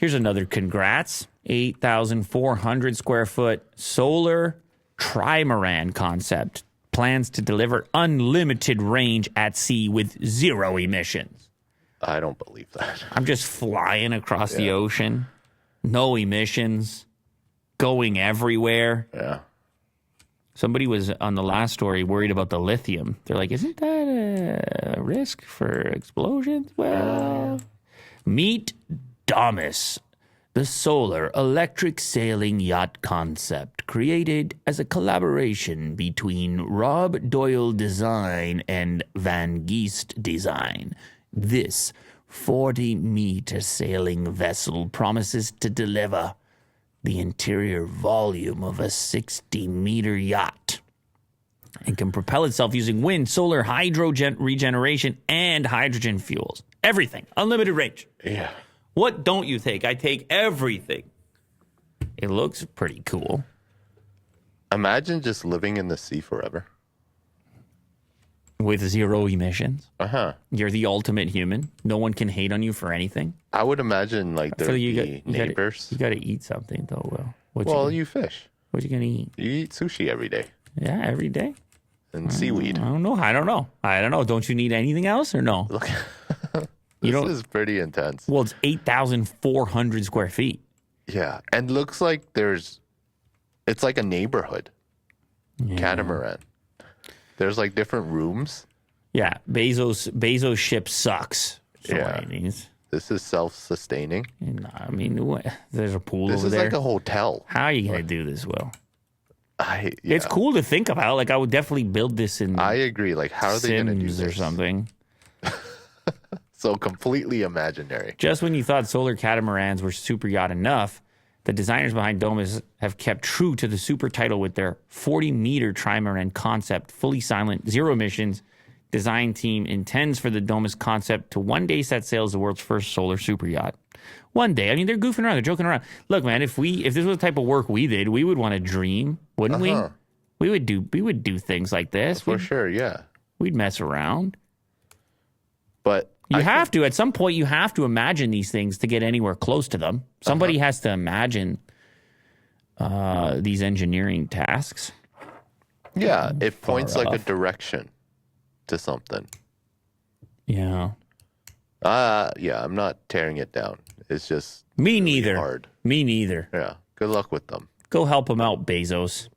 Here's another congrats. 8,400 square foot solar trimaran concept. Plans to deliver unlimited range at sea with zero emissions. I don't believe that. I'm just flying across the ocean. No emissions. Going everywhere. Yeah. Somebody was on the last story worried about the lithium. They're like, isn't that a risk for explosions? Well, meet Domus, the solar electric sailing yacht concept created as a collaboration between Rob Doyle Design and Van Geest Design. This 40-meter sailing vessel promises to deliver the interior volume of a 60-meter yacht and can propel itself using wind, solar, regeneration, and hydrogen fuels. Everything. Unlimited range. Yeah. What don't you take? I take everything. It looks pretty cool. Imagine just living in the sea forever. With zero emissions. Uh-huh. You're the ultimate human. No one can hate on you for anything. I would imagine like there'd be neighbors. You got to eat something, though, Will. You fish. What you going to eat? You eat sushi every day. Yeah, every day. And seaweed. I don't know. Don't you need anything else or no? Look, this is pretty intense. Well, it's 8,400 square feet. Yeah. And looks like it's like a neighborhood. Yeah. Catamaran. There's like different rooms. Yeah. Bezos' ship sucks. Yeah. This is self-sustaining. I mean, there's a pool over there. This is like a hotel. How are you going to do this, Will? Yeah. It's cool to think about. Like, I would definitely build this in I agree. Like, how are they going to do this? Or something. So completely imaginary. Just when you thought solar catamarans were super yacht enough, the designers behind Domus have kept true to the super title with their 40-meter trimaran concept, fully silent, zero emissions. Design team intends for the Domus concept to one day set sail as the world's first solar super yacht. One day. I mean, they're goofing around. They're joking around. Look, man, if this was the type of work we did, we would want to dream, wouldn't we? We would do things like this. For sure, yeah. We'd mess around. But at some point, you have to imagine these things to get anywhere close to them. Somebody has to imagine these engineering tasks. Yeah, it points like a direction to something. Yeah. Yeah, I'm not tearing it down. It's just Me really neither. hard. Me neither. Yeah. Good luck with them. Go help them out, Bezos.